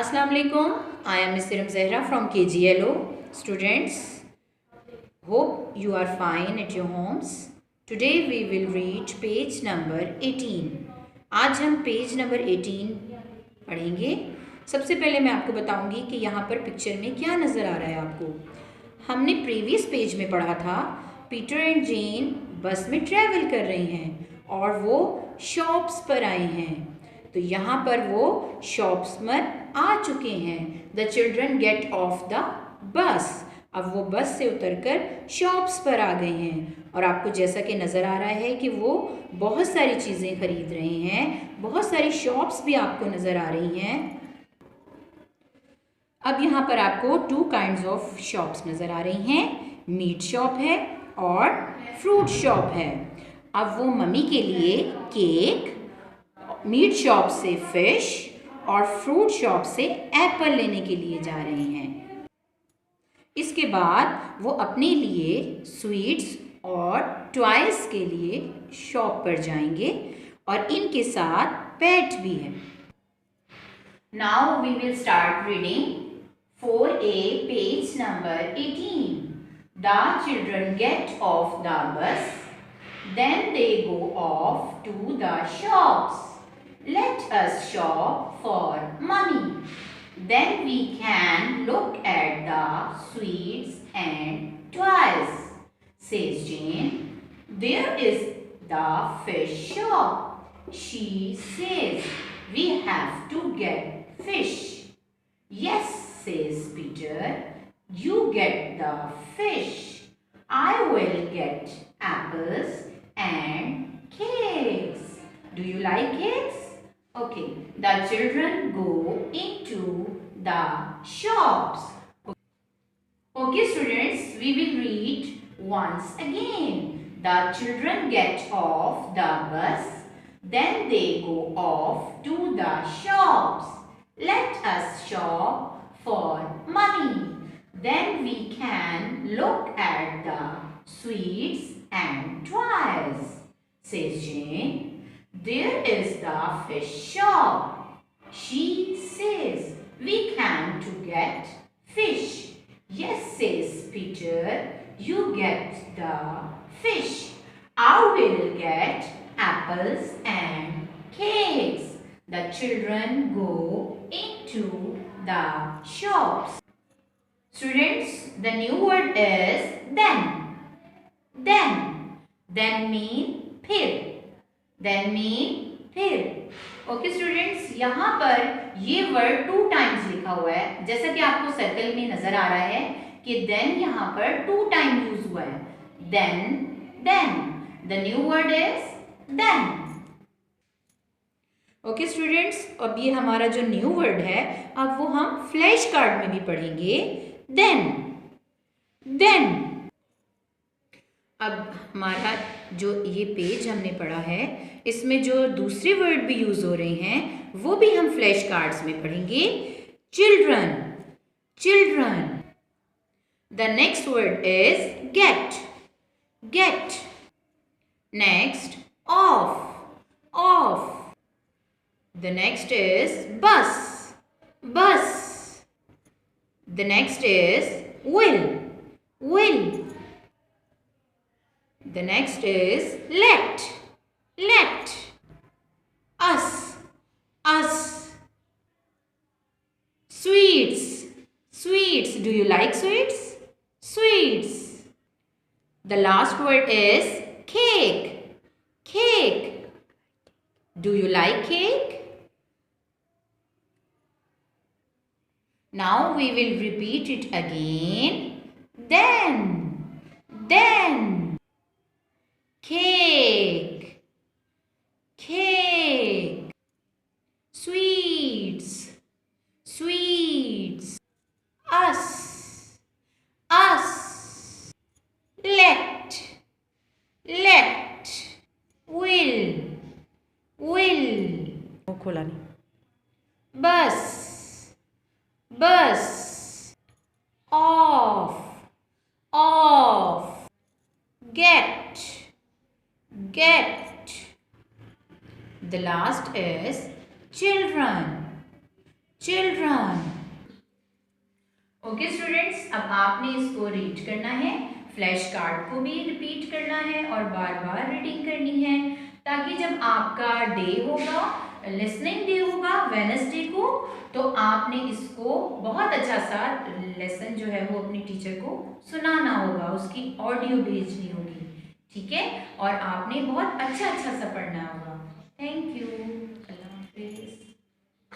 Assalamu alaikum. I am Ms. Siram Zehra from KGLO. Students, hope you are fine at your homes. Today we will read page number 18. आज हम page number 18 पढ़ेंगे. सबसे पहले मैं आपको बताऊंगी कि यहाँ पर पिक्चर में क्या नज़र आ रहा है आपको. हमने प्रीवियस पेज में पढ़ा था पीटर एंड जेन बस में ट्रैवल कर रहे हैं और वो शॉप्स पर आए हैं. तो यहाँ पर वो शॉप्स पर आ चुके हैं. The children gate of the bus. अब वो बस से उतरकर शॉप्स पर आ गए हैं और आपको जैसा कि नज़र आ रहा है कि वो बहुत सारी चीज़ें खरीद रहे हैं. बहुत सारी शॉप्स भी आपको नज़र आ रही हैं. अब यहाँ पर आपको 2 काइंड्स ऑफ शॉप्स नज़र आ रही हैं. मीट शॉप है और फ्रूट शॉप है. अब वो मम्मी के लिए केक, मीट शॉप से फिश और फ्रूट शॉप से एप्पल लेने के लिए जा रहे हैं. इसके बाद वो अपने लिए स्वीट्स और टॉयज के लिए शॉप पर जाएंगे और इनके साथ पेट भी है. Now we will start reading 4A page number 18. The children get off the bus. Then they go off to the shops. Let us shop for money. Then we can look at the sweets and toys, says Jane. There is the fish shop. She says we have to get fish. Yes, says Peter. You get the fish. I will get apples and cakes. Do you like cakes? Okay, the children go into the shops. Okay, students, we will read once again. The children get off the bus. Then they go off to the shops. Let us shop for money. Then we can look at the sweets and toys, says Jane. There is the fish shop. She says we can to get fish. Yes, says Peter. You get the fish. I will get apples and cakes. The children go into the shops. Students, the new word is then. Then. Then mean फिर. Then mean फिर. Okay students, यहाँ पर ये word 2 times लिखा हुआ है. जैसा कि आपको सर्कल में नजर आ रहा है कि देन यहाँ पर 2 टाइम यूज हुआ है. Then, then. The new word is then. Okay students, अब ये हमारा जो न्यू वर्ड है अब वो हम फ्लैश कार्ड में भी पढ़ेंगे. Then, then. अब हमारा जो ये पेज हमने पढ़ा है इसमें जो दूसरे वर्ड भी यूज हो रहे हैं वो भी हम फ्लैश कार्ड्स में पढ़ेंगे. Children, children. The next word is get, get. Next of, of. The next is bus, bus. The next is will, will. The next is let, let. Us, us. Sweets, sweets. Do you like sweets? Sweets. The last word is cake, cake. Do you like cake? Now we will repeat it again. Then, then. Cake, cake. Sweets, sweets. Us, us. Let, let. Will, will. खोला नहीं. Bus, bus. Off, off. Get, get. The last is children, children. Okay students, अब आपने इसको read करना है, flash card को भी repeat करना है और बार बार रीडिंग करनी है, ताकि जब आपका डे होगा, लिसनिंग डे होगा वेडनेसडे को, तो आपने इसको बहुत अच्छा सा लेसन जो है वो अपनी टीचर को सुनाना होगा, उसकी ऑडियो भेजनी होगी, ठीक है, और आपने बहुत अच्छा अच्छा सा पढ़ना होगा। थैंक यू, अल्लाह हाफिज़।